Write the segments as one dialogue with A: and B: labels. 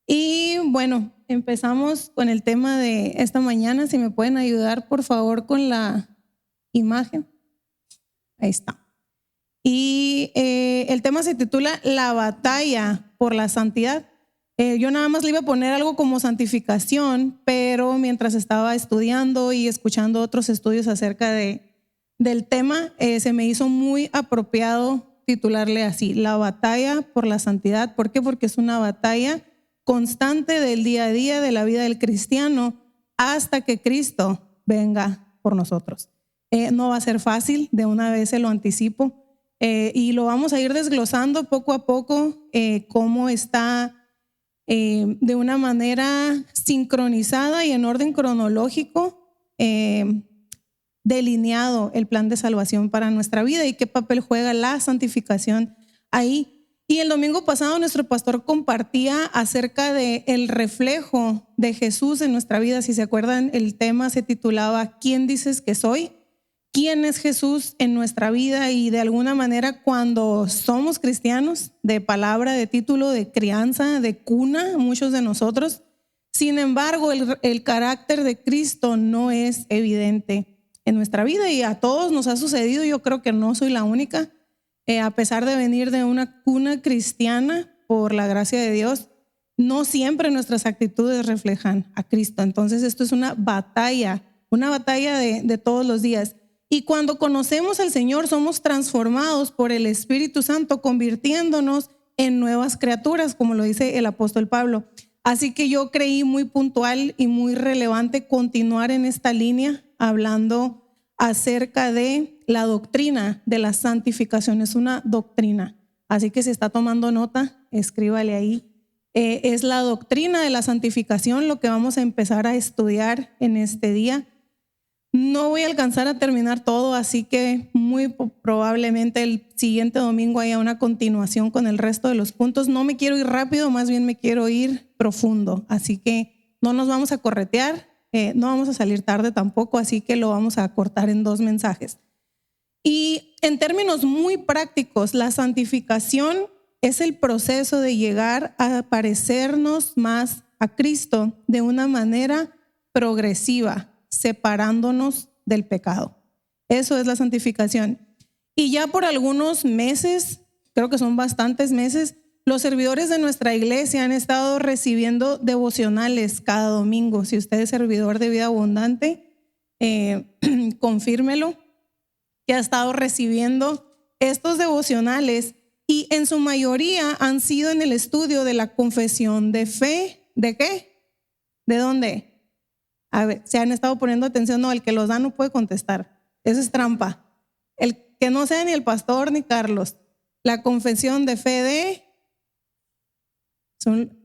A: Y bueno, empezamos con el tema de esta mañana. Si me pueden ayudar, por favor, con la imagen. Ahí está. Y el tema se titula La batalla por la santidad. Yo nada más le iba a poner algo como santificación, pero mientras estaba estudiando y escuchando otros estudios acerca del tema, se me hizo muy apropiado titularle así, La batalla por la santidad. ¿Por qué? Porque es una batalla constante del día a día de la vida del cristiano hasta que Cristo venga por nosotros. No va a ser fácil, de una vez se lo anticipo. Y lo vamos a ir desglosando poco a poco, cómo está de una manera sincronizada y en orden cronológico delineado el plan de salvación para nuestra vida y qué papel juega la santificación ahí. Y el domingo pasado nuestro pastor compartía acerca del reflejo de Jesús en nuestra vida. Si se acuerdan, el tema se titulaba ¿Quién dices que soy? ¿Quién es Jesús en nuestra vida? Y de alguna manera cuando somos cristianos, de palabra, de título, de crianza, de cuna, muchos de nosotros, sin embargo el carácter de Cristo no es evidente en nuestra vida y a todos nos ha sucedido. Yo creo que no soy la única, a pesar de venir de una cuna cristiana, por la gracia de Dios, no siempre nuestras actitudes reflejan a Cristo. Entonces esto es una batalla de todos los días. Y cuando conocemos al Señor, somos transformados por el Espíritu Santo, convirtiéndonos en nuevas criaturas, como lo dice el apóstol Pablo. Así que yo creí muy puntual y muy relevante continuar en esta línea, hablando acerca de la doctrina de la santificación. Es una doctrina. Así que si está tomando nota, escríbale ahí. Es la doctrina de la santificación lo que vamos a empezar a estudiar en este día. No voy a alcanzar a terminar todo, así que muy probablemente el siguiente domingo haya una continuación con el resto de los puntos. No me quiero ir rápido, más bien me quiero ir profundo, así que no nos vamos a corretear, no vamos a salir tarde tampoco, así que lo vamos a cortar en 2 mensajes. Y en términos muy prácticos, la santificación es el proceso de llegar a parecernos más a Cristo de una manera progresiva, separándonos del pecado. Eso es la santificación. Y ya por algunos meses, creo que son bastantes meses, los servidores de nuestra iglesia han estado recibiendo devocionales cada domingo. Si usted es servidor de vida abundante, confírmelo, que ha estado recibiendo estos devocionales y en su mayoría han sido en el estudio de la confesión de fe. ¿De qué? ¿De dónde? A ver, se han estado poniendo atención. No, el que los da no puede contestar. Eso es trampa. El que no sea ni el pastor ni Carlos. La confesión de fe de... Son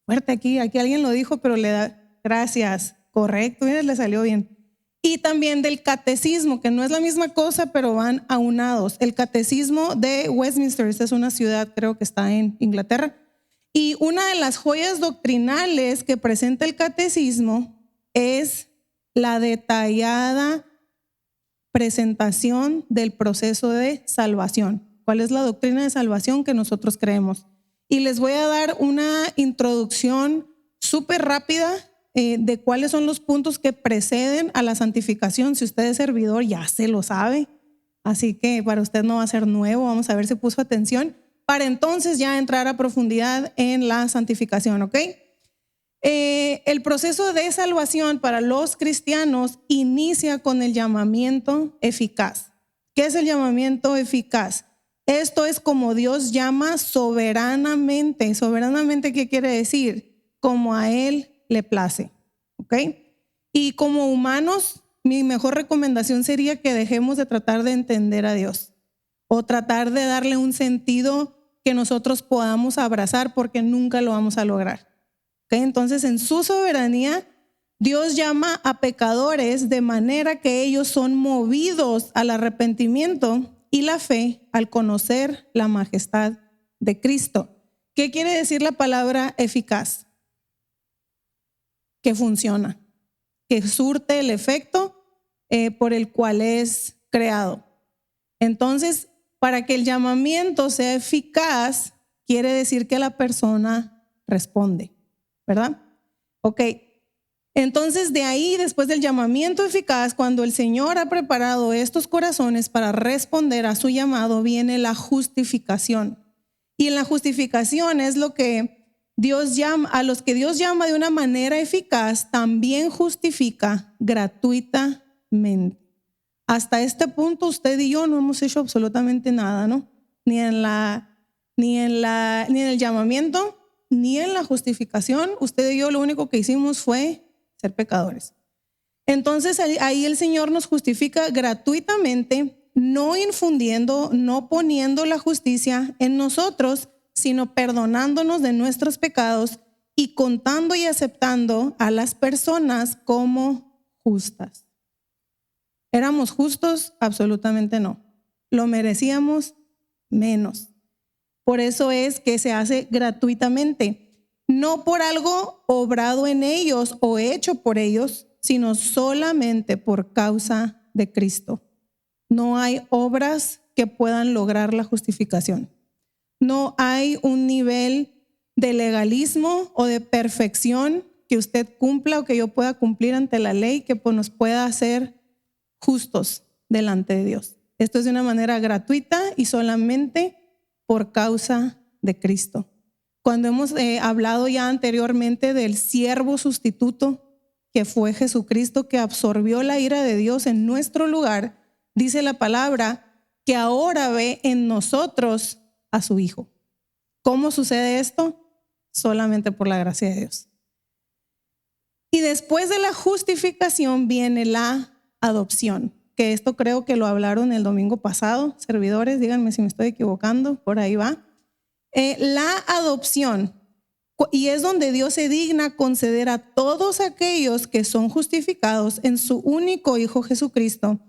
A: fuerte aquí alguien lo dijo, pero le da gracias. Correcto, le salió bien. Y también del catecismo, que no es la misma cosa, pero van aunados. El catecismo de Westminster, esta es una ciudad, creo que está en Inglaterra. Y una de las joyas doctrinales que presenta el catecismo es la detallada presentación del proceso de salvación. ¿Cuál es la doctrina de salvación que nosotros creemos? Y les voy a dar una introducción súper rápida de cuáles son los puntos que preceden a la santificación. Si usted es servidor, ya se lo sabe. Así que para usted no va a ser nuevo. Vamos a ver si puso atención para entonces ya entrar a profundidad en la santificación, ¿ok? El proceso de salvación para los cristianos inicia con el llamamiento eficaz. ¿Qué es el llamamiento eficaz? Esto es como Dios llama soberanamente. ¿Soberanamente qué quiere decir? Como a Él le place. ¿Ok? Y como humanos, mi mejor recomendación sería que dejemos de tratar de entender a Dios o tratar de darle un sentido que nosotros podamos abrazar, porque nunca lo vamos a lograr. ¿Okay? Entonces, en su soberanía, Dios llama a pecadores de manera que ellos son movidos al arrepentimiento y la fe al conocer la majestad de Cristo. ¿Qué quiere decir la palabra eficaz? Que funciona, que surte el efecto por el cual es creado. Entonces, para que el llamamiento sea eficaz, quiere decir que la persona responde. ¿verdad? Ok. Entonces de ahí, después del llamamiento eficaz, cuando el Señor ha preparado estos corazones para responder a su llamado, viene la justificación. Y en la justificación es lo que Dios llama, a los que Dios llama de una manera eficaz, también justifica gratuitamente. Hasta este punto usted y yo no hemos hecho absolutamente nada, ¿no? Ni en el llamamiento, ni en la justificación. Usted y yo lo único que hicimos fue ser pecadores. Entonces ahí el Señor nos justifica gratuitamente, no infundiendo, no poniendo la justicia en nosotros, sino perdonándonos de nuestros pecados y contando y aceptando a las personas como justas. ¿Éramos justos? Absolutamente no. ¿Lo merecíamos? Menos. Por eso es que se hace gratuitamente. No por algo obrado en ellos o hecho por ellos, sino solamente por causa de Cristo. No hay obras que puedan lograr la justificación. No hay un nivel de legalismo o de perfección que usted cumpla o que yo pueda cumplir ante la ley que nos pueda hacer justos delante de Dios. Esto es de una manera gratuita y solamente por causa de Cristo. Cuando hemos hablado ya anteriormente del siervo sustituto que fue Jesucristo, que absorbió la ira de Dios en nuestro lugar, dice la palabra que ahora ve en nosotros a su Hijo. ¿Cómo sucede esto? Solamente por la gracia de Dios. Y después de la justificación viene la adopción, que esto creo que lo hablaron el domingo pasado. Servidores, díganme si me estoy equivocando, por ahí va. La adopción, y es donde Dios se digna conceder a todos aquellos que son justificados en su único Hijo Jesucristo,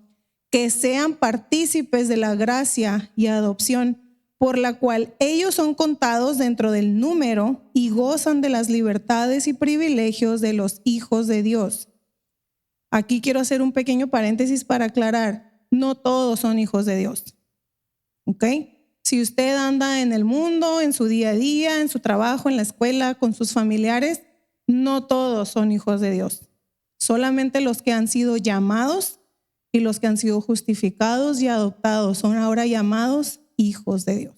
A: que sean partícipes de la gracia y adopción, por la cual ellos son contados dentro del número y gozan de las libertades y privilegios de los hijos de Dios. Aquí quiero hacer un pequeño paréntesis para aclarar, no todos son hijos de Dios, ¿ok? Si usted anda en el mundo, en su día a día, en su trabajo, en la escuela, con sus familiares, no todos son hijos de Dios. Solamente los que han sido llamados y los que han sido justificados y adoptados son ahora llamados hijos de Dios.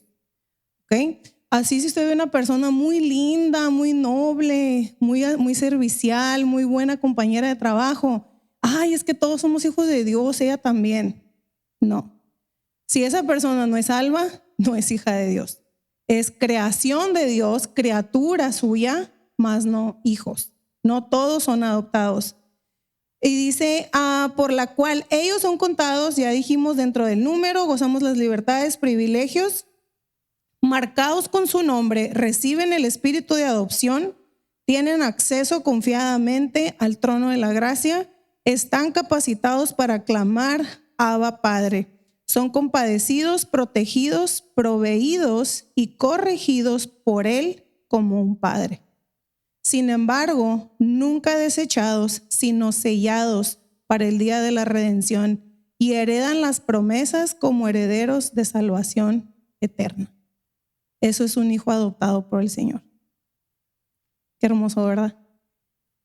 A: ¿Ok? Así si usted ve una persona muy linda, muy noble, muy servicial, muy buena compañera de trabajo, ay, es que todos somos hijos de Dios, ella también. No. Si esa persona no es salva, no es hija de Dios. Es creación de Dios, criatura suya, más no hijos. No todos son adoptados. Y dice, por la cual ellos son contados, ya dijimos, dentro del número, gozamos las libertades, privilegios, marcados con su nombre, reciben el espíritu de adopción, tienen acceso confiadamente al trono de la gracia, están capacitados para clamar, Abba Padre. Son compadecidos, protegidos, proveídos y corregidos por Él como un padre. Sin embargo, nunca desechados, sino sellados para el día de la redención y heredan las promesas como herederos de salvación eterna. Eso es un hijo adoptado por el Señor. Qué hermoso, ¿verdad?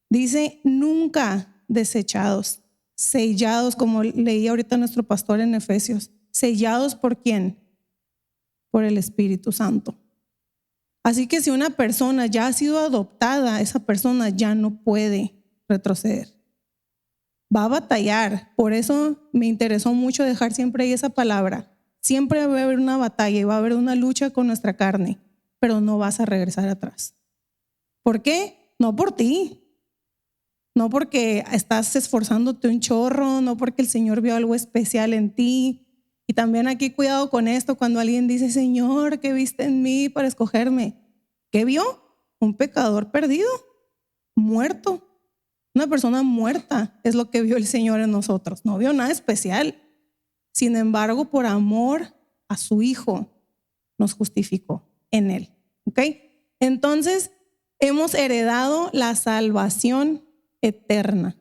A: Dice nunca desechados, sellados, como leía ahorita nuestro pastor en Efesios. ¿Sellados por quién? Por el Espíritu Santo. Así que si una persona ya ha sido adoptada, esa persona ya no puede retroceder. Va a batallar. Por eso me interesó mucho dejar siempre ahí esa palabra. Siempre va a haber una batalla y va a haber una lucha con nuestra carne, pero no vas a regresar atrás. ¿Por qué? No por ti. No porque estás esforzándote un chorro, no porque el Señor vio algo especial en ti. Y también aquí cuidado con esto cuando alguien dice, Señor, ¿qué viste en mí para escogerme? ¿Qué vio? Un pecador perdido, muerto. Una persona muerta es lo que vio el Señor en nosotros. No vio nada especial. Sin embargo, por amor a su Hijo, nos justificó en Él. ¿Ok? Entonces, hemos heredado la salvación eterna.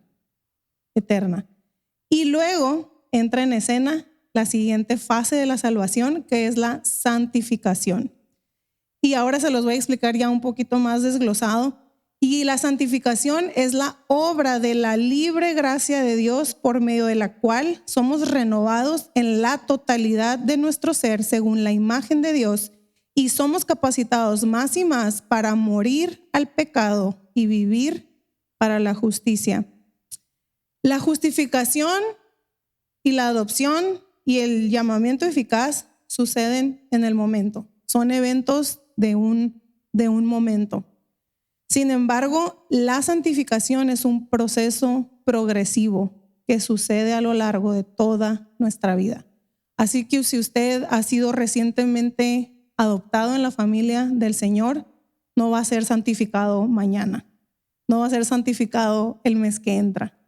A: Y luego entra en escena la siguiente fase de la salvación, que es la santificación. Y ahora se los voy a explicar ya un poquito más desglosado. Y la santificación es la obra de la libre gracia de Dios por medio de la cual somos renovados en la totalidad de nuestro ser según la imagen de Dios y somos capacitados más y más para morir al pecado y vivir para la justicia. La justificación y la adopción y el llamamiento eficaz suceden en el momento. Son eventos de un momento. Sin embargo, la santificación es un proceso progresivo que sucede a lo largo de toda nuestra vida. Así que si usted ha sido recientemente adoptado en la familia del Señor, no va a ser santificado mañana, no va a ser santificado el mes que entra.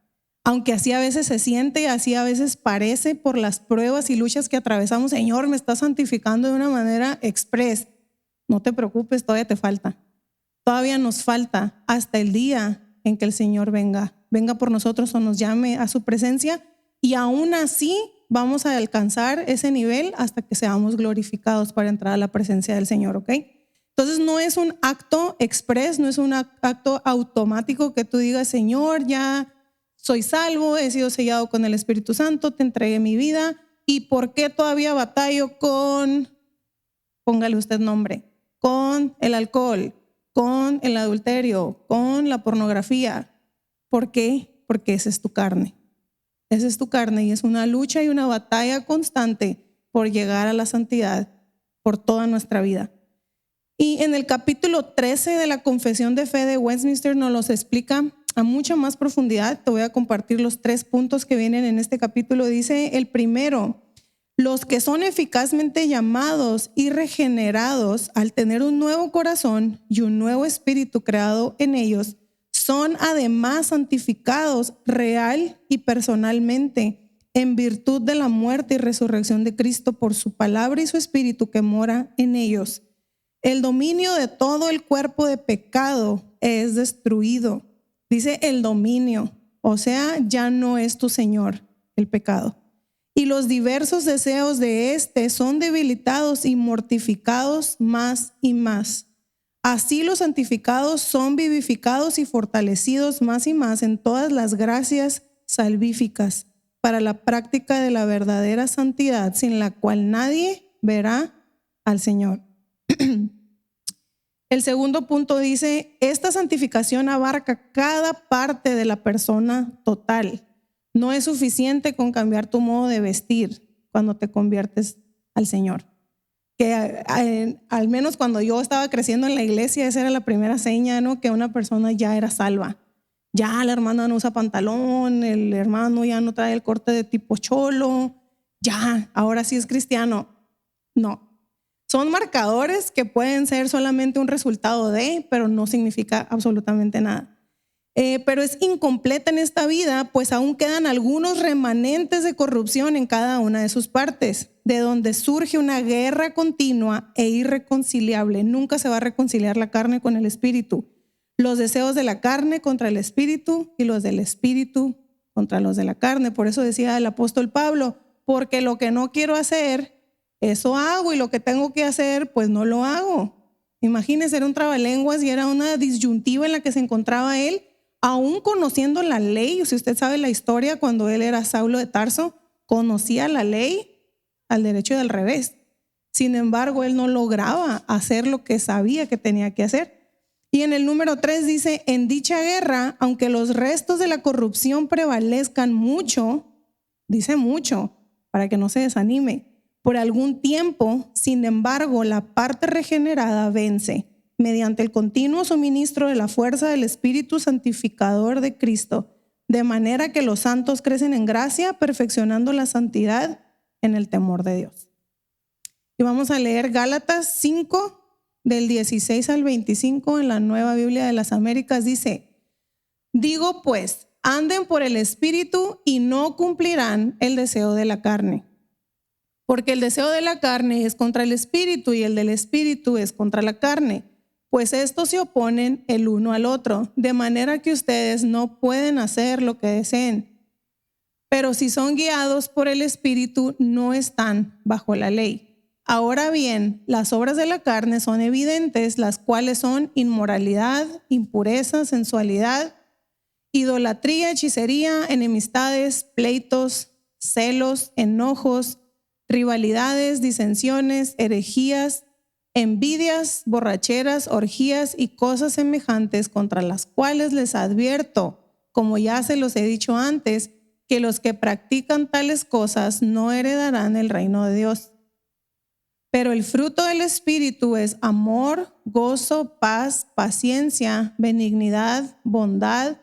A: Aunque así a veces se siente, así a veces parece por las pruebas y luchas que atravesamos, Señor, me está santificando de una manera express. No te preocupes, todavía te falta. Todavía nos falta hasta el día en que el Señor venga por nosotros o nos llame a su presencia, y aún así vamos a alcanzar ese nivel hasta que seamos glorificados para entrar a la presencia del Señor, ¿ok? Entonces no es un acto express, no es un acto automático que tú digas, Señor, ya soy salvo, he sido sellado con el Espíritu Santo, te entregué mi vida, ¿y por qué todavía batallo con, póngale usted nombre, con el alcohol, con el adulterio, con la pornografía? ¿Por qué? Porque esa es tu carne. Esa es tu carne y es una lucha y una batalla constante por llegar a la santidad por toda nuestra vida. Y en el capítulo 13 de la Confesión de Fe de Westminster nos los explica a mucha más profundidad. Te voy a compartir los 3 puntos que vienen en este capítulo. Dice el primero: los que son eficazmente llamados y regenerados al tener un nuevo corazón y un nuevo espíritu creado en ellos, son además santificados real y personalmente en virtud de la muerte y resurrección de Cristo por su palabra y su espíritu que mora en ellos. El dominio de todo el cuerpo de pecado es destruido. Dice el dominio, o sea, ya no es tu Señor el pecado. Y los diversos deseos de éste son debilitados y mortificados más y más. Así los santificados son vivificados y fortalecidos más y más en todas las gracias salvíficas para la práctica de la verdadera santidad, sin la cual nadie verá al Señor. El segundo punto dice, esta santificación abarca cada parte de la persona total. No es suficiente con cambiar tu modo de vestir cuando te conviertes al Señor. Que al menos cuando yo estaba creciendo en la iglesia, esa era la primera seña, ¿no? Que una persona ya era salva. Ya la hermana no usa pantalón, el hermano ya no trae el corte de tipo cholo, ya, ahora sí es cristiano. No. Son marcadores que pueden ser solamente un resultado de, pero no significa absolutamente nada. Pero es incompleta en esta vida, pues aún quedan algunos remanentes de corrupción en cada una de sus partes, de donde surge una guerra continua e irreconciliable. Nunca se va a reconciliar la carne con el espíritu. Los deseos de la carne contra el espíritu y los del espíritu contra los de la carne. Por eso decía el apóstol Pablo, porque lo que no quiero hacer, eso hago, y lo que tengo que hacer, pues no lo hago. Imagínese, era un trabalenguas y era una disyuntiva en la que se encontraba él, aún conociendo la ley. Si usted sabe la historia, cuando él era Saulo de Tarso, conocía la ley al derecho y al revés. Sin embargo, él no lograba hacer lo que sabía que tenía que hacer. Y en el número 3 dice, en dicha guerra, aunque los restos de la corrupción prevalezcan mucho, dice mucho, para que no se desanime, por algún tiempo, sin embargo, la parte regenerada vence mediante el continuo suministro de la fuerza del Espíritu santificador de Cristo, de manera que los santos crecen en gracia, perfeccionando la santidad en el temor de Dios. Y vamos a leer Gálatas 5, del 16 al 25 en la Nueva Biblia de las Américas. Dice, digo pues, anden por el Espíritu y no cumplirán el deseo de la carne. Porque el deseo de la carne es contra el Espíritu y el del Espíritu es contra la carne, pues estos se oponen el uno al otro, de manera que ustedes no pueden hacer lo que deseen. Pero si son guiados por el Espíritu, no están bajo la ley. Ahora bien, las obras de la carne son evidentes, las cuales son inmoralidad, impureza, sensualidad, idolatría, hechicería, enemistades, pleitos, celos, enojos, rivalidades, disensiones, herejías, envidias, borracheras, orgías y cosas semejantes, contra las cuales les advierto, como ya se los he dicho antes, que los que practican tales cosas no heredarán el reino de Dios. Pero el fruto del Espíritu es amor, gozo, paz, paciencia, benignidad, bondad,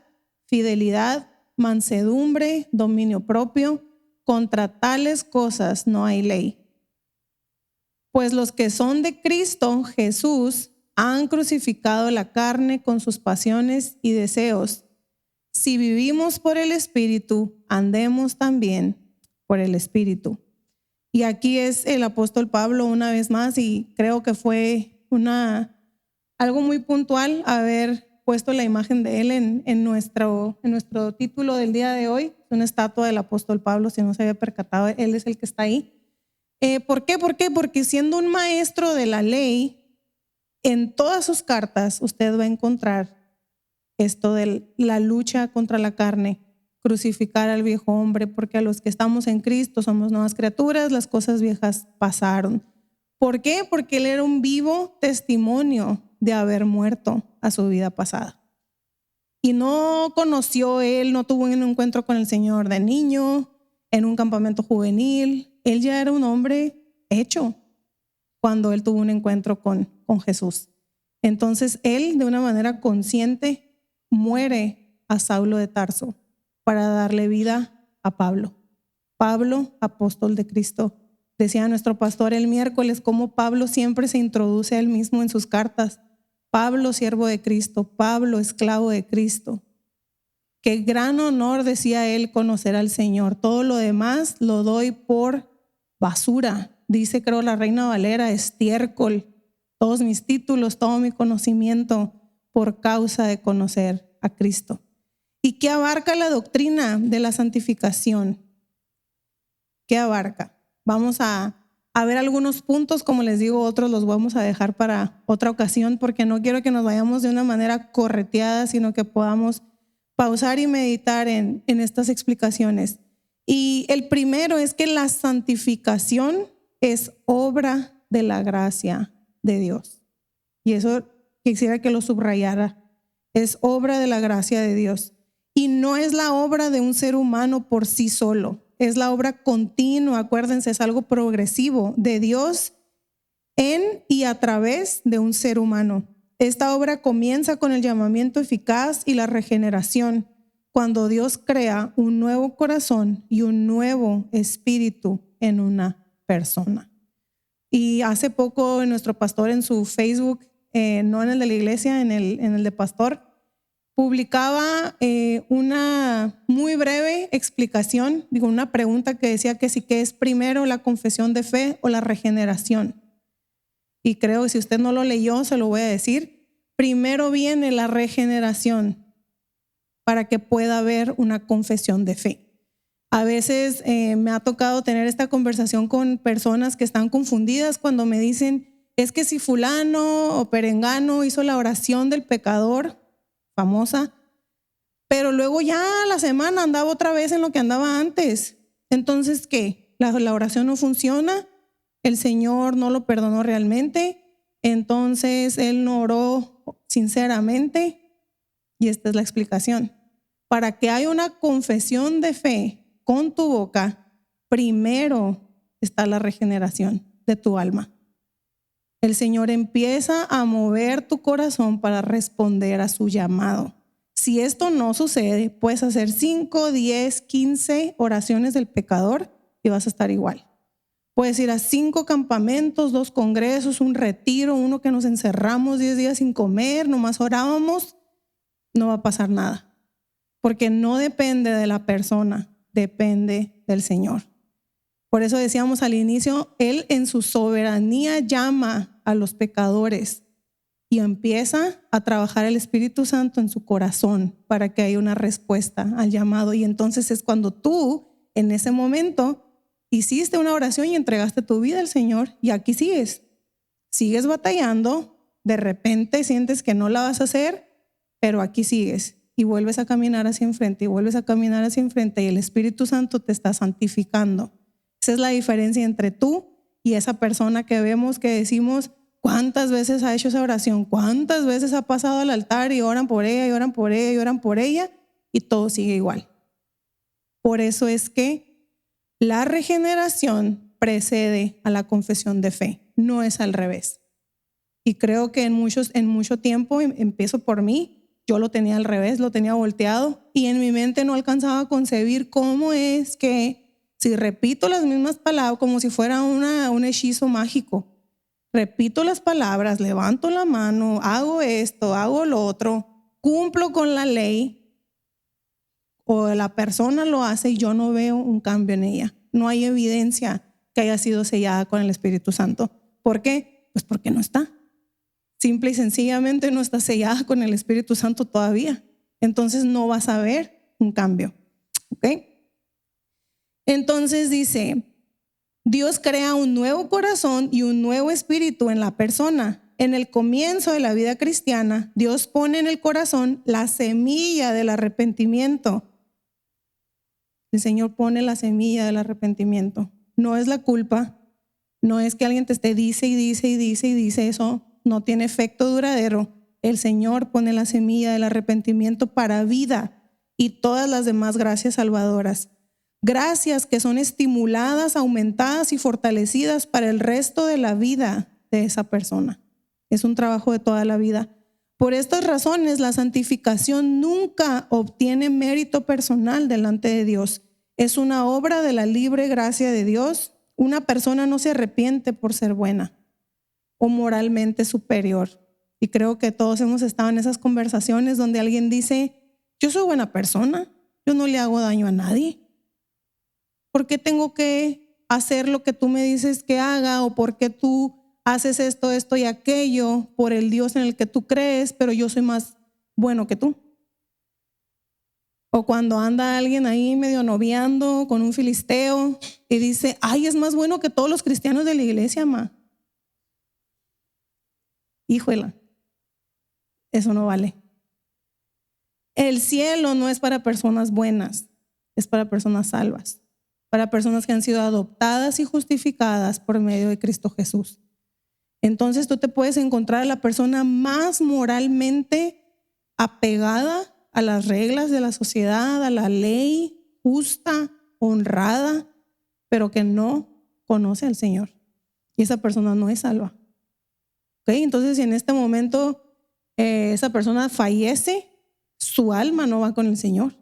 A: fidelidad, mansedumbre, dominio propio. Contra tales cosas no hay ley. Pues los que son de Cristo Jesús han crucificado la carne con sus pasiones y deseos. Si vivimos por el Espíritu, andemos también por el Espíritu. Y aquí es el apóstol Pablo una vez más, y creo que fue algo muy puntual haber puesto la imagen de él en nuestro título del día de hoy. Es una estatua del apóstol Pablo, si no se había percatado, él es el que está ahí. ¿Por qué? Porque siendo un maestro de la ley, en todas sus cartas usted va a encontrar esto de la lucha contra la carne, crucificar al viejo hombre, porque a los que estamos en Cristo somos nuevas criaturas, las cosas viejas pasaron. ¿Por qué? Porque él era un vivo testimonio de haber muerto a su vida pasada. Y no conoció él, no tuvo un encuentro con el Señor de niño, en un campamento juvenil. Él ya era un hombre hecho cuando él tuvo un encuentro con Jesús. Entonces él, de una manera consciente, muere a Saulo de Tarso para darle vida a Pablo. Pablo, apóstol de Cristo. Decía nuestro pastor el miércoles cómo Pablo siempre se introduce a él mismo en sus cartas. Pablo, siervo de Cristo. Pablo, esclavo de Cristo. Qué gran honor, decía él, conocer al Señor. Todo lo demás lo doy por basura. Dice, creo, la Reina Valera, estiércol. Todos mis títulos, todo mi conocimiento por causa de conocer a Cristo. ¿Y qué abarca la doctrina de la santificación? ¿Qué abarca? Vamos a ver algunos puntos, como les digo, otros los vamos a dejar para otra ocasión, porque no quiero que nos vayamos de una manera correteada, sino que podamos pausar y meditar en estas explicaciones. Y el primero es que la santificación es obra de la gracia de Dios. Y eso quisiera que lo subrayara. Es obra de la gracia de Dios. Y no es la obra de un ser humano por sí solo. Es la obra continua, acuérdense, es algo progresivo de Dios en y a través de un ser humano. Esta obra comienza con el llamamiento eficaz y la regeneración, cuando Dios crea un nuevo corazón y un nuevo espíritu en una persona. Y hace poco nuestro pastor en su Facebook, no en el de la iglesia, en el de pastor, publicaba una muy breve explicación, una pregunta que decía que sí, que es primero la confesión de fe o la regeneración. Y creo que si usted no lo leyó, se lo voy a decir. Primero viene la regeneración para que pueda haber una confesión de fe. A veces me ha tocado tener esta conversación con personas que están confundidas cuando me dicen, es que si fulano o perengano hizo la oración del pecador, famosa, pero luego ya la semana andaba otra vez en lo que andaba antes. Entonces, ¿qué? La oración no funciona, el Señor no lo perdonó realmente, entonces él no oró sinceramente. Y esta es la explicación. Para que haya una confesión de fe con tu boca, primero está la regeneración de tu alma. El Señor empieza a mover tu corazón para responder a su llamado. Si esto no sucede, puedes hacer 5, 10, 15 oraciones del pecador y vas a estar igual. Puedes ir a 5 campamentos, 2 congresos, un retiro, uno que nos encerramos 10 días sin comer, nomás orábamos, no va a pasar nada. Porque no depende de la persona, depende del Señor. Por eso decíamos al inicio, Él en su soberanía llama a los pecadores y empieza a trabajar el Espíritu Santo en su corazón para que haya una respuesta al llamado. Y entonces es cuando tú, en ese momento, hiciste una oración y entregaste tu vida al Señor y aquí sigues. Sigues batallando, de repente sientes que no la vas a hacer, pero aquí sigues y vuelves a caminar hacia enfrente y vuelves a caminar hacia enfrente y el Espíritu Santo te está santificando. Esa es la diferencia entre tú y esa persona que vemos que decimos, ¿cuántas veces ha hecho esa oración? ¿Cuántas veces ha pasado al altar y oran por ella, y oran por ella, y oran por ella? Y todo sigue igual. Por eso es que la regeneración precede a la confesión de fe, no es al revés. Y creo que en mucho tiempo, empiezo por mí, yo lo tenía al revés, lo tenía volteado y en mi mente no alcanzaba a concebir cómo es que si repito las mismas palabras como si fuera un hechizo mágico, repito las palabras, levanto la mano, hago esto, hago lo otro, cumplo con la ley o la persona lo hace y yo no veo un cambio en ella. No hay evidencia que haya sido sellada con el Espíritu Santo. ¿Por qué? Pues porque no está. Simple y sencillamente no está sellada con el Espíritu Santo todavía. Entonces no vas a ver un cambio. ¿Ok? Entonces dice, Dios crea un nuevo corazón y un nuevo espíritu en la persona. En el comienzo de la vida cristiana, Dios pone en el corazón la semilla del arrepentimiento. El Señor pone la semilla del arrepentimiento. No es la culpa, no es que alguien te esté dice y dice eso. No tiene efecto duradero. El Señor pone la semilla del arrepentimiento para vida y todas las demás gracias salvadoras. Gracias que son estimuladas, aumentadas y fortalecidas para el resto de la vida de esa persona. Es un trabajo de toda la vida. Por estas razones, la santificación nunca obtiene mérito personal delante de Dios. Es una obra de la libre gracia de Dios. Una persona no se arrepiente por ser buena o moralmente superior. Y creo que todos hemos estado en esas conversaciones donde alguien dice, yo soy buena persona, yo no le hago daño a nadie. ¿Por qué tengo que hacer lo que tú me dices que haga? ¿O por qué tú haces esto y aquello por el Dios en el que tú crees, pero yo soy más bueno que tú? O cuando anda alguien ahí medio noviando con un filisteo y dice, ay, es más bueno que todos los cristianos de la iglesia, ma. Híjole, eso no vale. El cielo no es para personas buenas, es para personas salvas, para personas que han sido adoptadas y justificadas por medio de Cristo Jesús. Entonces tú te puedes encontrar a la persona más moralmente apegada a las reglas de la sociedad, a la ley, justa, honrada, pero que no conoce al Señor. Y esa persona no es salva. ¿Okay? Entonces, si en este momento esa persona fallece, su alma no va con el Señor,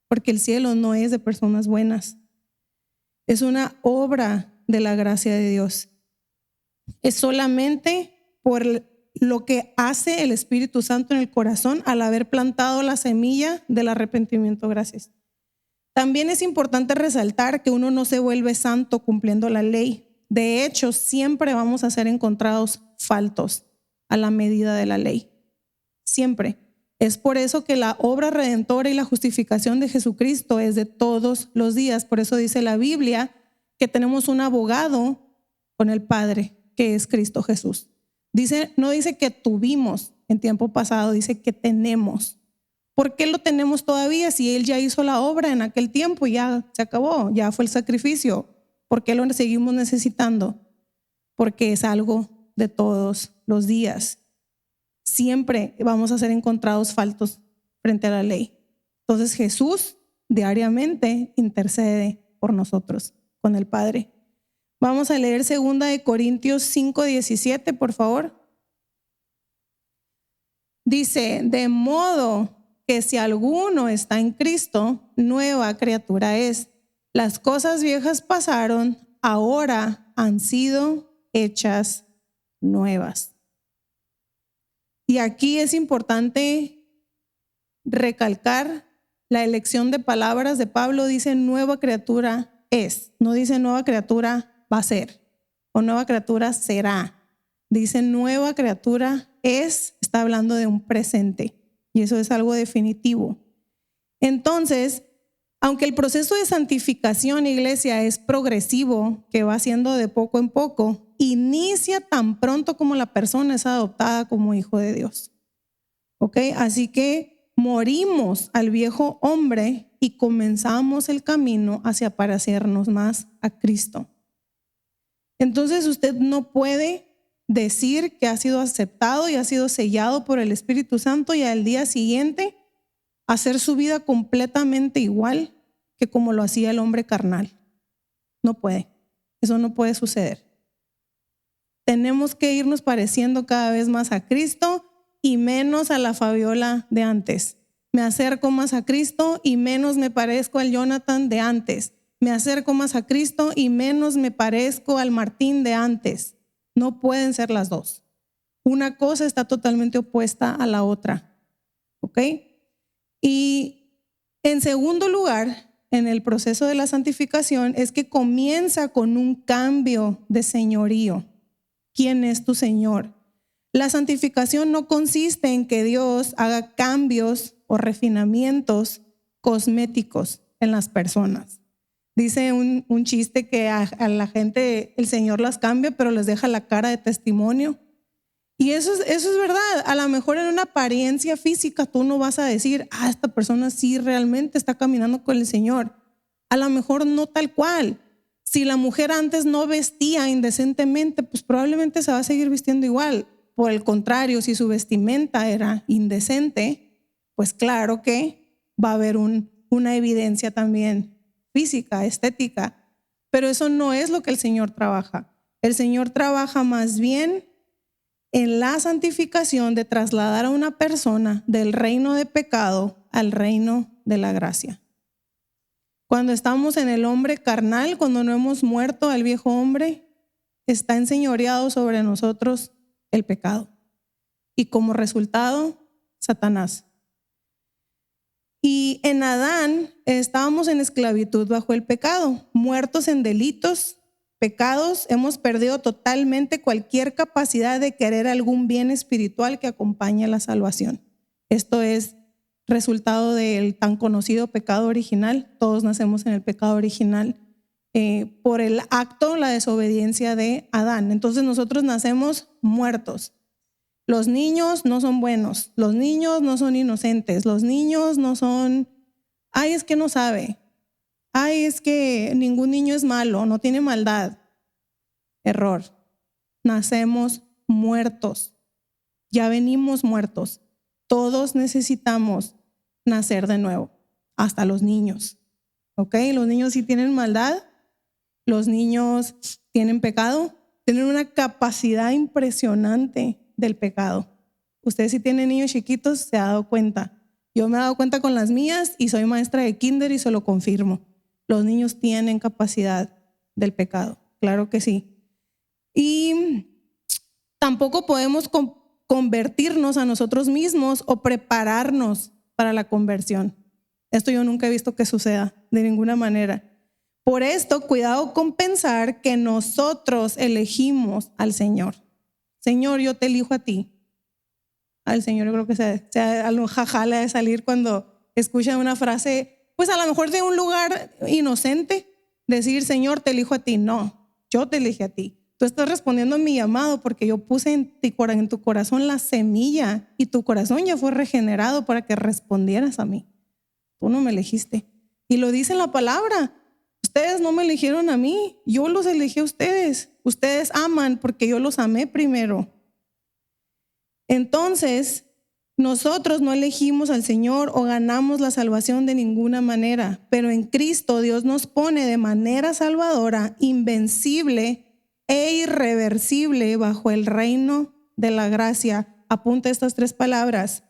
A: porque el cielo no es de personas buenas. Es una obra de la gracia de Dios. Es solamente por lo que hace el Espíritu Santo en el corazón al haber plantado la semilla del arrepentimiento. Gracias. También es importante resaltar que uno no se vuelve santo cumpliendo la ley. De hecho, siempre vamos a ser encontrados faltos a la medida de la ley. Siempre. Es por eso que la obra redentora y la justificación de Jesucristo es de todos los días. Por eso dice la Biblia que tenemos un abogado con el Padre, que es Cristo Jesús. No dice que tuvimos en tiempo pasado, dice que tenemos. ¿Por qué lo tenemos todavía si Él ya hizo la obra en aquel tiempo y ya se acabó, ya fue el sacrificio? ¿Por qué lo seguimos necesitando? Porque es algo de todos los días. Siempre vamos a ser encontrados faltos frente a la ley. Entonces Jesús diariamente intercede por nosotros con el Padre. Vamos a leer 2 Corintios 5:17, por favor. Dice, de modo que si alguno está en Cristo, nueva criatura es. Las cosas viejas pasaron, ahora han sido hechas nuevas. Y aquí es importante recalcar la elección de palabras de Pablo. Dice nueva criatura es, no dice nueva criatura va a ser o nueva criatura será. Dice nueva criatura es, está hablando de un presente y eso es algo definitivo. Entonces, Aunque el proceso de santificación, iglesia, es progresivo, que va siendo de poco en poco, inicia tan pronto como la persona es adoptada como hijo de Dios. ¿Ok? Así que morimos al viejo hombre y comenzamos el camino hacia parecernos más a Cristo. Entonces usted no puede decir que ha sido aceptado y ha sido sellado por el Espíritu Santo y al día siguiente hacer su vida completamente igual que como lo hacía el hombre carnal. No puede. Eso no puede suceder. Tenemos que irnos pareciendo cada vez más a Cristo y menos a la Fabiola de antes. Me acerco más a Cristo y menos me parezco al Jonathan de antes. Me acerco más a Cristo y menos me parezco al Martín de antes. No pueden ser las dos. Una cosa está totalmente opuesta a la otra. ¿Ok? Y en segundo lugar, en el proceso de la santificación, es que comienza con un cambio de señorío. ¿Quién es tu Señor? La santificación no consiste en que Dios haga cambios o refinamientos cosméticos en las personas. Dice un chiste que a la gente el Señor las cambia, pero les deja la cara de testimonio. Y eso es verdad. A lo mejor en una apariencia física tú no vas a decir, esta persona sí realmente está caminando con el Señor. A lo mejor no tal cual. Si la mujer antes no vestía indecentemente, pues probablemente se va a seguir vistiendo igual. Por el contrario, si su vestimenta era indecente, pues claro que va a haber una evidencia también física, estética. Pero eso no es lo que el Señor trabaja. El Señor trabaja más bien en la santificación de trasladar a una persona del reino de pecado al reino de la gracia. Cuando estamos en el hombre carnal, cuando no hemos muerto al viejo hombre, está enseñoreado sobre nosotros el pecado. Y como resultado, Satanás. Y en Adán estábamos en esclavitud bajo el pecado, muertos en delitos, pecados, hemos perdido totalmente cualquier capacidad de querer algún bien espiritual que acompañe la salvación. Esto es resultado del tan conocido pecado original. Todos nacemos en el pecado original por el acto, la desobediencia de Adán. Entonces nosotros nacemos muertos. Los niños no son buenos, los niños no son inocentes, los niños no son, es que no sabe, es que ningún niño es malo, no tiene maldad. Error. Nacemos muertos. Ya venimos muertos. Todos necesitamos nacer de nuevo, hasta los niños. ¿Ok? Los niños sí tienen maldad, los niños tienen pecado, tienen una capacidad impresionante del pecado. Ustedes si tienen niños chiquitos se ha dado cuenta. Yo me he dado cuenta con las mías y soy maestra de kinder y se lo confirmo. Los niños tienen capacidad del pecado, claro que sí. Y tampoco podemos convertirnos a nosotros mismos o prepararnos para la conversión. Esto yo nunca he visto que suceda de ninguna manera. Por esto, cuidado con pensar que nosotros elegimos al Señor. Señor, yo te elijo a ti. Al Señor yo creo que a lo jajala de salir cuando escucha una frase, pues a lo mejor de un lugar inocente, decir, Señor, te elijo a ti. No, yo te elegí a ti. Tú estás respondiendo a mi llamado porque yo puse en tu corazón la semilla y tu corazón ya fue regenerado para que respondieras a mí. Tú no me elegiste. Y lo dice en la palabra. Ustedes no me eligieron a mí, yo los elegí a ustedes. Ustedes aman porque yo los amé primero. Entonces, nosotros no elegimos al Señor o ganamos la salvación de ninguna manera, pero en Cristo Dios nos pone de manera salvadora, invencible e irreversible bajo el reino de la gracia. Apunta estas 3 palabras.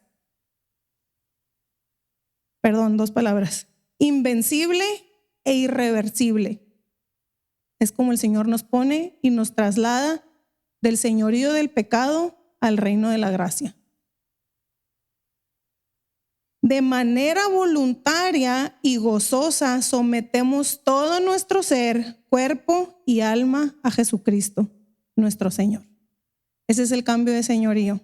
A: Perdón, 2 palabras. Invencible e irreversible. Es como el Señor nos pone y nos traslada del señorío del pecado al reino de la gracia. De manera voluntaria y gozosa sometemos todo nuestro ser, cuerpo y alma a Jesucristo, nuestro Señor. Ese es el cambio de señorío.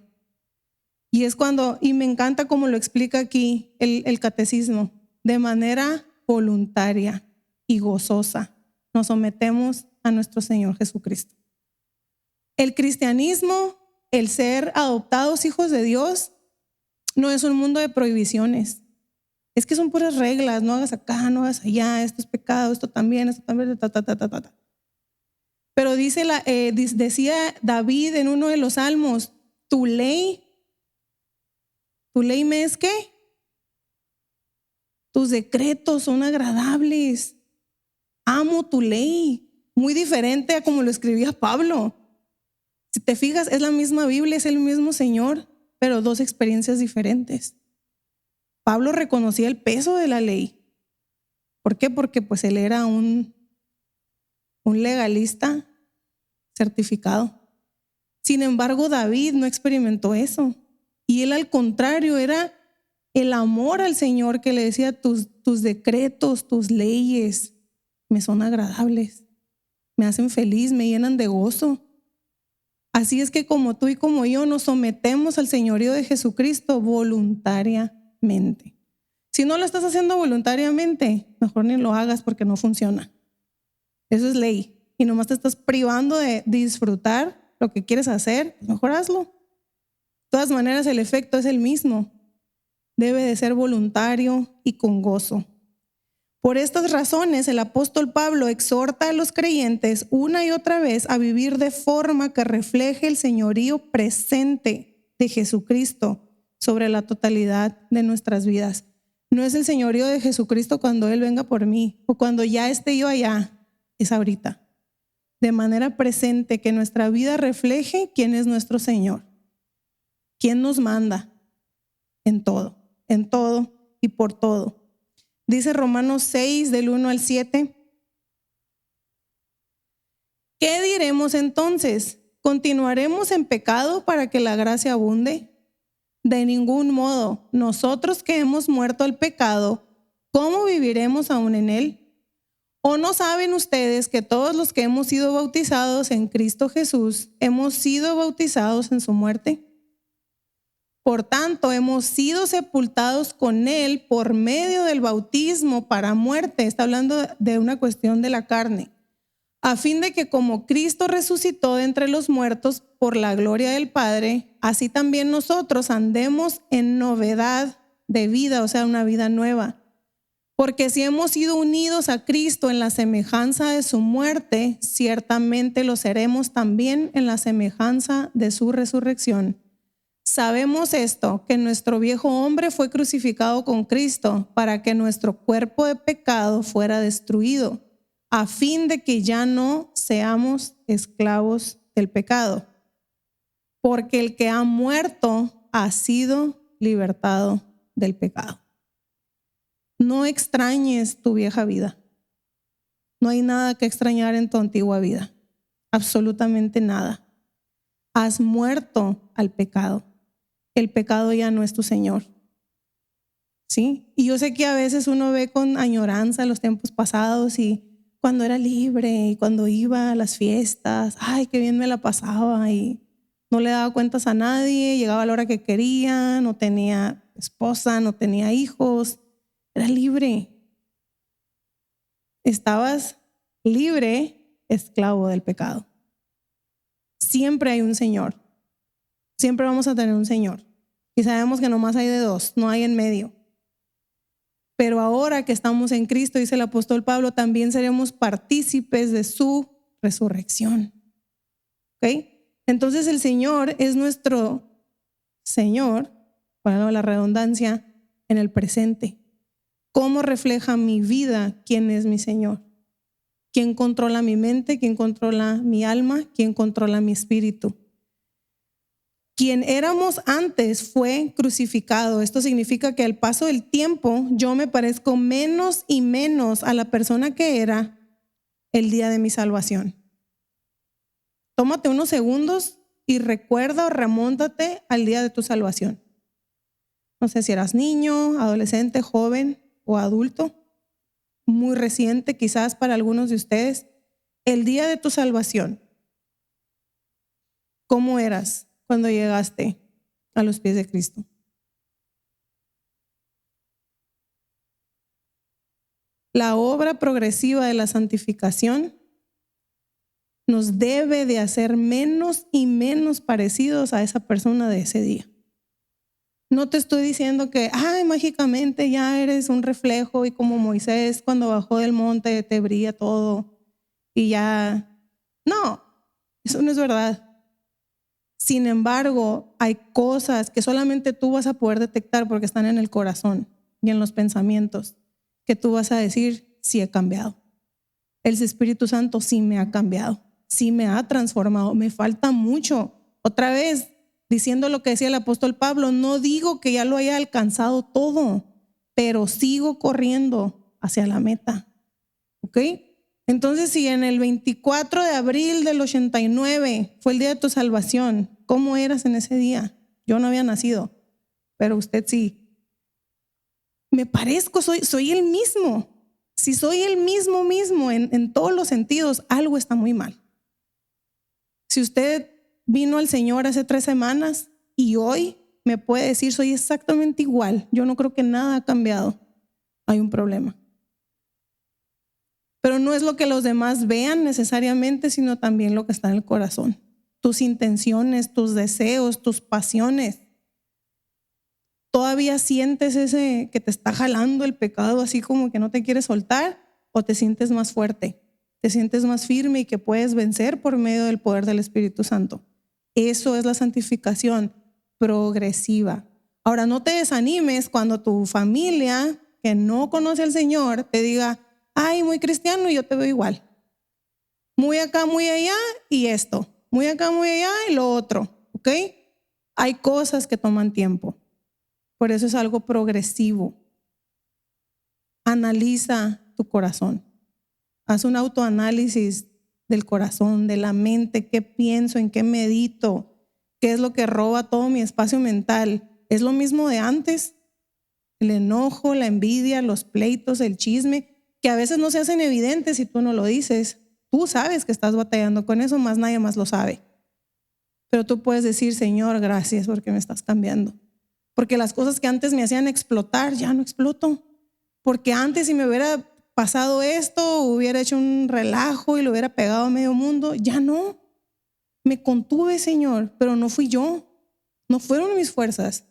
A: Y es cuando, y me encanta como lo explica aquí el catecismo, de manera voluntaria y gozosa nos sometemos a nuestro Señor Jesucristo. El cristianismo, el ser adoptados hijos de Dios, no es un mundo de prohibiciones. Es que son puras reglas, no hagas acá, no hagas allá, esto es pecado, esto también, ta. Pero decía David en uno de los salmos, tu ley me es ¿qué? Tus decretos son agradables. Amo tu ley. Muy diferente a como lo escribía Pablo. Si te fijas, es la misma Biblia, es el mismo Señor, pero dos experiencias diferentes. Pablo reconocía el peso de la ley. ¿Por qué? Porque pues él era un legalista certificado. Sin embargo, David no experimentó eso. Y él al contrario, era el amor al Señor que le decía, tus decretos, tus leyes me son agradables, me hacen feliz, me llenan de gozo. Así es que como tú y como yo nos sometemos al señorío de Jesucristo voluntariamente. Si no lo estás haciendo voluntariamente, mejor ni lo hagas porque no funciona. Eso es ley. Y nomás te estás privando de disfrutar lo que quieres hacer, mejor hazlo. De todas maneras, el efecto es el mismo. Debe de ser voluntario y con gozo. Por estas razones, el apóstol Pablo exhorta a los creyentes una y otra vez a vivir de forma que refleje el señorío presente de Jesucristo sobre la totalidad de nuestras vidas. No es el señorío de Jesucristo cuando Él venga por mí o cuando ya esté yo allá, es ahorita. De manera presente, que nuestra vida refleje quién es nuestro Señor, quién nos manda en todo y por todo. Dice Romanos 6, del 1 al 7. ¿Qué diremos entonces? ¿Continuaremos en pecado para que la gracia abunde? De ningún modo. Nosotros que hemos muerto al pecado, ¿cómo viviremos aún en él? ¿O no saben ustedes que todos los que hemos sido bautizados en Cristo Jesús, hemos sido bautizados en su muerte? Por tanto, hemos sido sepultados con Él por medio del bautismo para muerte. Está hablando de una cuestión de la carne. A fin de que como Cristo resucitó de entre los muertos por la gloria del Padre, así también nosotros andemos en novedad de vida, o sea, una vida nueva. Porque si hemos sido unidos a Cristo en la semejanza de su muerte, ciertamente lo seremos también en la semejanza de su resurrección. Sabemos esto, que nuestro viejo hombre fue crucificado con Cristo para que nuestro cuerpo de pecado fuera destruido, a fin de que ya no seamos esclavos del pecado. Porque el que ha muerto ha sido libertado del pecado. No extrañes tu vieja vida. No hay nada que extrañar en tu antigua vida. Absolutamente nada. Has muerto al pecado. El pecado ya no es tu Señor. ¿Sí? Y yo sé que a veces uno ve con añoranza los tiempos pasados y cuando era libre y cuando iba a las fiestas, ay, qué bien me la pasaba y no le daba cuentas a nadie, llegaba a la hora que quería, no tenía esposa, no tenía hijos, era libre. Estabas libre, esclavo del pecado. Siempre hay un Señor. Siempre vamos a tener un Señor. Y sabemos que nomás hay de dos, no hay en medio. Pero ahora que estamos en Cristo, dice el apóstol Pablo, también seremos partícipes de su resurrección. ¿Ok? Entonces el Señor es nuestro Señor, para la redundancia, en el presente. ¿Cómo refleja mi vida quién es mi Señor? ¿Quién controla mi mente? ¿Quién controla mi alma? ¿Quién controla mi espíritu? Quien éramos antes fue crucificado. Esto significa que al paso del tiempo yo me parezco menos y menos a la persona que era el día de mi salvación. Tómate unos segundos y recuerda o remóntate al día de tu salvación. No sé si eras niño, adolescente, joven o adulto, muy reciente quizás para algunos de ustedes. El día de tu salvación, ¿cómo eras cuando llegaste a los pies de Cristo? la obra progresiva de la santificación nos debe de hacer menos y menos parecidos a esa persona de ese día. No te estoy diciendo que, mágicamente ya eres un reflejo y como Moisés cuando bajó del monte te brilla todo y ya. No, eso no es verdad. Sin embargo, hay cosas que solamente tú vas a poder detectar porque están en el corazón y en los pensamientos, que tú vas a decir, sí he cambiado. El Espíritu Santo sí me ha cambiado, sí me ha transformado, me falta mucho. Otra vez, diciendo lo que decía el apóstol Pablo, no digo que ya lo haya alcanzado todo, pero sigo corriendo hacia la meta. ¿Ok? Entonces, si en el 24 de abril del 89 fue el día de tu salvación, ¿cómo eras en ese día? Yo no había nacido, pero usted sí. Me parezco, soy el mismo. Si soy el mismo en todos los sentidos, algo está muy mal. Si usted vino al Señor hace 3 semanas y hoy me puede decir soy exactamente igual, yo no creo que nada ha cambiado, hay un problema. Pero no es lo que los demás vean necesariamente, sino también lo que está en el corazón. Tus intenciones, tus deseos, tus pasiones. ¿Todavía sientes ese que te está jalando el pecado así como que no te quieres soltar? ¿O te sientes más fuerte? ¿Te sientes más firme y que puedes vencer por medio del poder del Espíritu Santo? Eso es la santificación progresiva. Ahora, no te desanimes cuando tu familia que no conoce al Señor te diga, muy cristiano y yo te veo igual. Muy acá, muy allá y esto. Muy acá, muy allá y lo otro. ¿Ok? Hay cosas que toman tiempo. Por eso es algo progresivo. Analiza tu corazón. Haz un autoanálisis del corazón, de la mente. ¿Qué pienso? ¿En qué medito? ¿Qué es lo que roba todo mi espacio mental? ¿Es lo mismo de antes? El enojo, la envidia, los pleitos, el chisme, que a veces no se hacen evidentes si tú no lo dices. Tú sabes que estás batallando con eso, más nadie más lo sabe. Pero tú puedes decir, Señor, gracias porque me estás cambiando. Porque las cosas que antes me hacían explotar, ya no exploto. Porque antes si me hubiera pasado esto, hubiera hecho un relajo y lo hubiera pegado a medio mundo, ya no. Me contuve, Señor, pero no fui yo. No fueron mis fuerzas.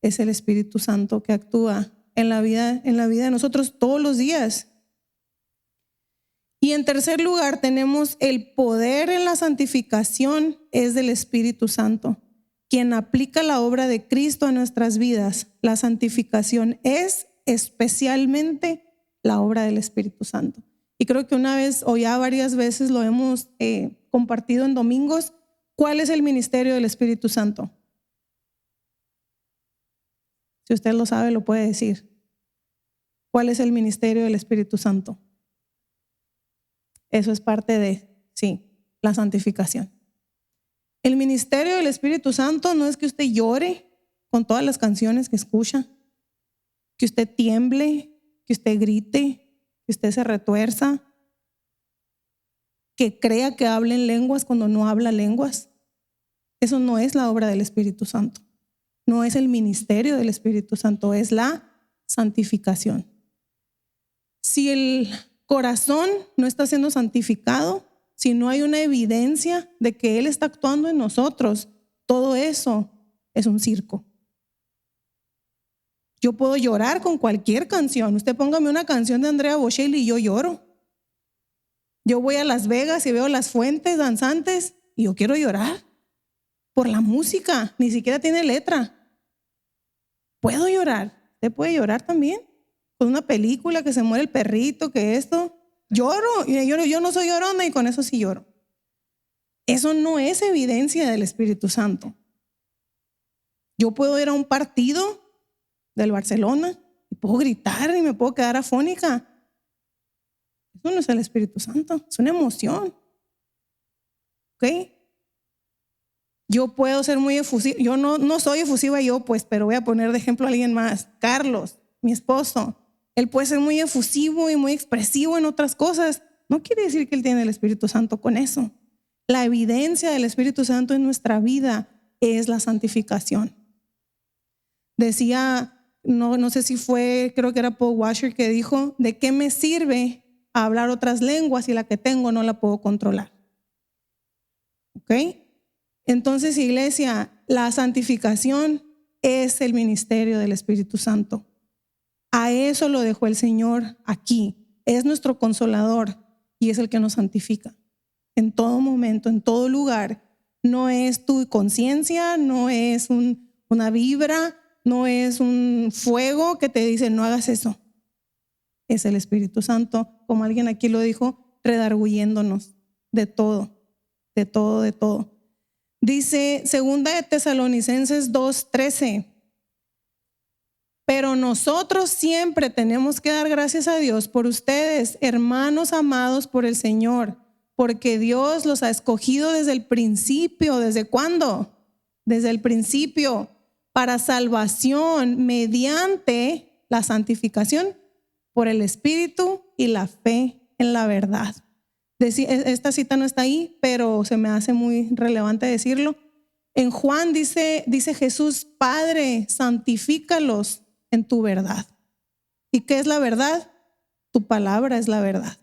A: Es el Espíritu Santo que actúa en la vida de nosotros todos los días. Y en tercer lugar tenemos el poder en la santificación es del Espíritu Santo, quien aplica la obra de Cristo a nuestras vidas. La santificación es especialmente la obra del Espíritu Santo. Y creo que una vez o ya varias veces lo hemos compartido en domingos. ¿Cuál es el ministerio del Espíritu Santo? Si usted lo sabe, lo puede decir. ¿Cuál es el ministerio del Espíritu Santo? Eso es parte de, la santificación. El ministerio del Espíritu Santo no es que usted llore con todas las canciones que escucha, que usted tiemble, que usted grite, que usted se retuerza, que crea que habla en lenguas cuando no habla lenguas. Eso no es la obra del Espíritu Santo. No es el ministerio del Espíritu Santo, es la santificación. Si el corazón no está siendo santificado, si no hay una evidencia de que Él está actuando en nosotros, todo eso es un circo. Yo puedo llorar con cualquier canción. Usted póngame una canción de Andrea Bocelli y yo lloro. Yo voy a Las Vegas y veo las fuentes danzantes y yo quiero llorar por la música, ni siquiera tiene letra. Puedo llorar. ¿Usted puede llorar también? Con una película que se muere el perrito, que esto. Lloro. Yo no soy llorona y con eso sí lloro. Eso no es evidencia del Espíritu Santo. Yo puedo ir a un partido del Barcelona y puedo gritar y me puedo quedar afónica. Eso no es el Espíritu Santo, es una emoción. ¿Ok? Yo puedo ser muy efusiva. Yo no soy efusiva yo, pues, pero voy a poner de ejemplo a alguien más. Carlos, mi esposo. Él puede ser muy efusivo y muy expresivo en otras cosas. No quiere decir que él tiene el Espíritu Santo con eso. La evidencia del Espíritu Santo en nuestra vida es la santificación. Decía no sé si fue, creo que era Paul Washer que dijo, ¿de qué me sirve hablar otras lenguas si la que tengo no la puedo controlar? ¿Ok? Entonces, iglesia, la santificación es el ministerio del Espíritu Santo. A eso lo dejó el Señor aquí. Es nuestro consolador y es el que nos santifica. En todo momento, en todo lugar. No es tu conciencia, no es una vibra, no es un fuego que te dice no hagas eso. Es el Espíritu Santo, como alguien aquí lo dijo, redarguyéndonos de todo, de todo, de todo. Dice 2 de Tesalonicenses 2:13. Pero nosotros siempre tenemos que dar gracias a Dios por ustedes, hermanos amados por el Señor, porque Dios los ha escogido desde el principio. ¿Desde cuándo? Desde el principio, para salvación mediante la santificación por el Espíritu y la fe en la verdad. Esta cita no está ahí, pero se me hace muy relevante decirlo. En Juan dice Jesús, Padre, santifícalos en tu verdad. ¿Y qué es la verdad? Tu palabra es la verdad.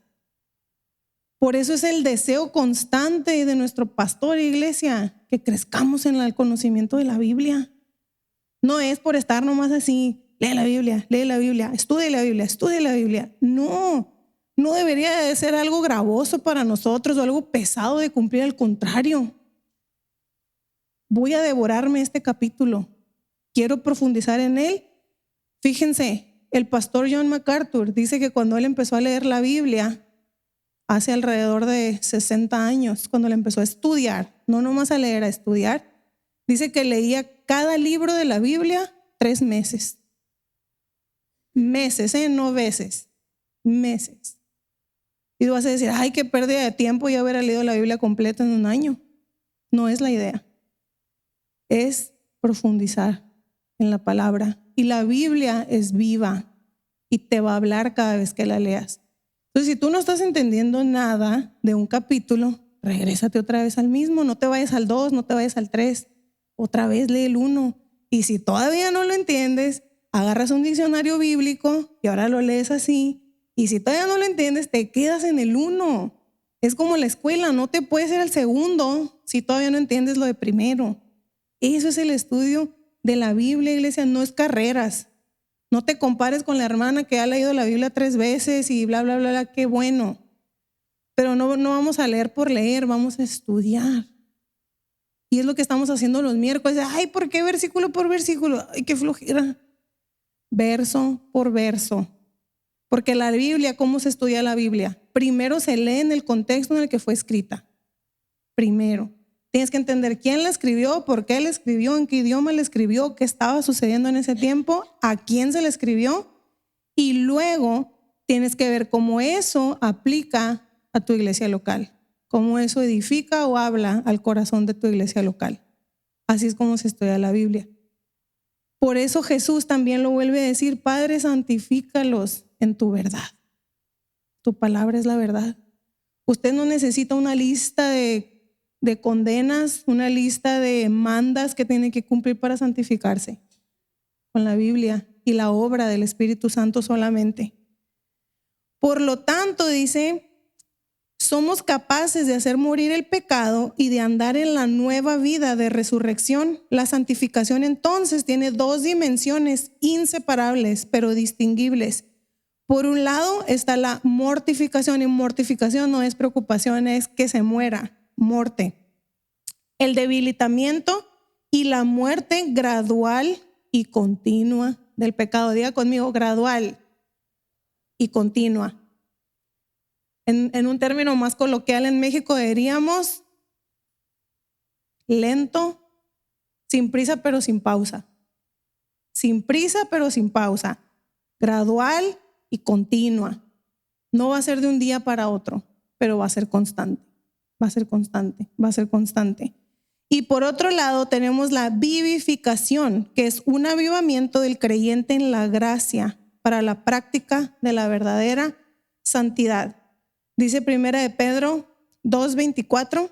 A: Por eso es el deseo constante de nuestro pastor e iglesia, que crezcamos en el conocimiento de la Biblia. No es por estar nomás así, lee la Biblia, estudie la Biblia, estudie la Biblia. No debería de ser algo gravoso para nosotros o algo pesado de cumplir, al contrario. Voy a devorarme este capítulo, quiero profundizar en él. Fíjense, el pastor John MacArthur dice que cuando él empezó a leer la Biblia, hace alrededor de 60 años, cuando le empezó a estudiar, no nomás a leer, a estudiar, dice que leía cada libro de la Biblia 3 meses. Meses, no veces, meses. Y tú vas a decir, ay, qué pérdida de tiempo y haber leído la Biblia completa en un año. No es la idea. Es profundizar en la palabra. Y la Biblia es viva y te va a hablar cada vez que la leas. Entonces, si tú no estás entendiendo nada de un capítulo, regrésate otra vez al mismo. No te vayas al 2, no te vayas al 3. Otra vez lee el 1. Y si todavía no lo entiendes, agarras un diccionario bíblico y ahora lo lees así. Y si todavía no lo entiendes, te quedas en el 1. Es como la escuela, no te puedes ir al segundo si todavía no entiendes lo de primero. Eso es el estudio de la Biblia, iglesia, no es carreras. No te compares con la hermana que ha leído la Biblia 3 veces y bla, bla, bla, bla, qué bueno. Pero no vamos a leer por leer, vamos a estudiar. Y es lo que estamos haciendo los miércoles. Ay, ¿por qué versículo por versículo? Ay, qué flojera. Verso por verso. Porque la Biblia, ¿cómo se estudia la Biblia? Primero se lee en el contexto en el que fue escrita. Primero. Tienes que entender quién la escribió, por qué la escribió, en qué idioma la escribió, qué estaba sucediendo en ese tiempo, a quién se la escribió. Y luego tienes que ver cómo eso aplica a tu iglesia local. Cómo eso edifica o habla al corazón de tu iglesia local. Así es como se estudia la Biblia. Por eso Jesús también lo vuelve a decir, Padre, santifícalos en tu verdad. Tu palabra es la verdad. Usted no necesita una lista de condenas, una lista de mandas que tiene que cumplir para santificarse. Con la Biblia y la obra del Espíritu Santo solamente. Por lo tanto, dice, somos capaces de hacer morir el pecado y de andar en la nueva vida de resurrección. La santificación entonces tiene 2 dimensiones inseparables, pero distinguibles. Por un lado está la mortificación, y mortificación no es preocupación, es que se muera, muerte. El debilitamiento y la muerte gradual y continua del pecado. Diga conmigo, gradual y continua. En un término más coloquial en México diríamos lento, sin prisa pero sin pausa. Sin prisa pero sin pausa. Gradual y continua. No va a ser de un día para otro, pero va a ser constante. Va a ser constante, va a ser constante. Y por otro lado tenemos la vivificación, que es un avivamiento del creyente en la gracia para la práctica de la verdadera santidad. Dice 1 de Pedro 2:24,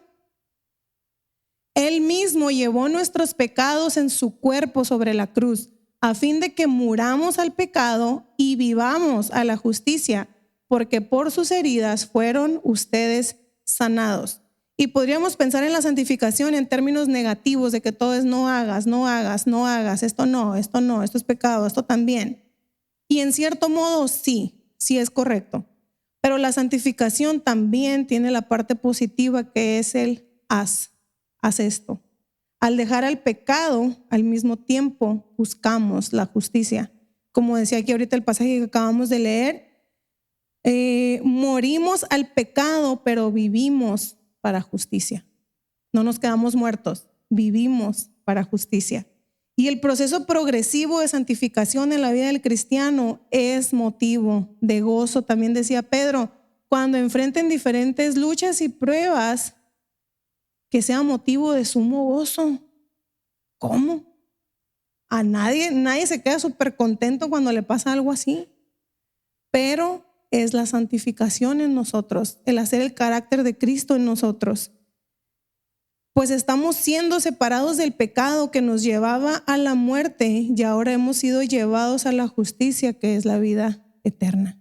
A: Él mismo llevó nuestros pecados en su cuerpo sobre la cruz, a fin de que muramos al pecado y vivamos a la justicia, porque por sus heridas fueron ustedes sanados. Y podríamos pensar en la santificación en términos negativos, de que todo es no hagas, no hagas, no hagas, esto no, esto es pecado, esto también. Y en cierto modo sí es correcto. Pero la santificación también tiene la parte positiva, que es el haz esto. Al dejar al pecado, al mismo tiempo buscamos la justicia. Como decía aquí ahorita el pasaje que acabamos de leer, morimos al pecado, pero vivimos para justicia. No nos quedamos muertos, vivimos para justicia. Y el proceso progresivo de santificación en la vida del cristiano es motivo de gozo. También decía Pedro, cuando enfrenten diferentes luchas y pruebas, que sea motivo de sumo gozo. ¿Cómo? A nadie se queda súper contento cuando le pasa algo así. Pero es la santificación en nosotros, el hacer el carácter de Cristo en nosotros. Pues estamos siendo separados del pecado que nos llevaba a la muerte y ahora hemos sido llevados a la justicia, que es la vida eterna.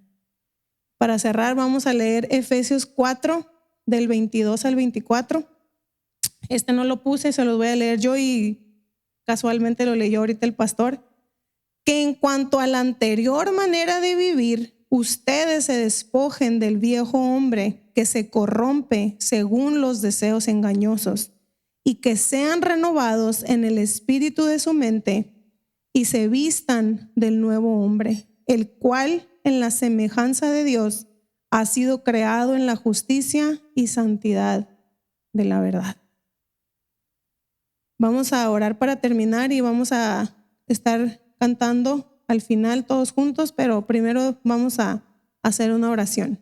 A: Para cerrar, vamos a leer Efesios 4, del 22 al 24. Este no lo puse, se los voy a leer yo y casualmente lo leyó ahorita el pastor. Que en cuanto a la anterior manera de vivir, ustedes se despojen del viejo hombre que se corrompe según los deseos engañosos, y que sean renovados en el espíritu de su mente y se vistan del nuevo hombre, el cual en la semejanza de Dios ha sido creado en la justicia y santidad de la verdad. Vamos a orar para terminar y vamos a estar cantando al final todos juntos, pero primero vamos a hacer una oración.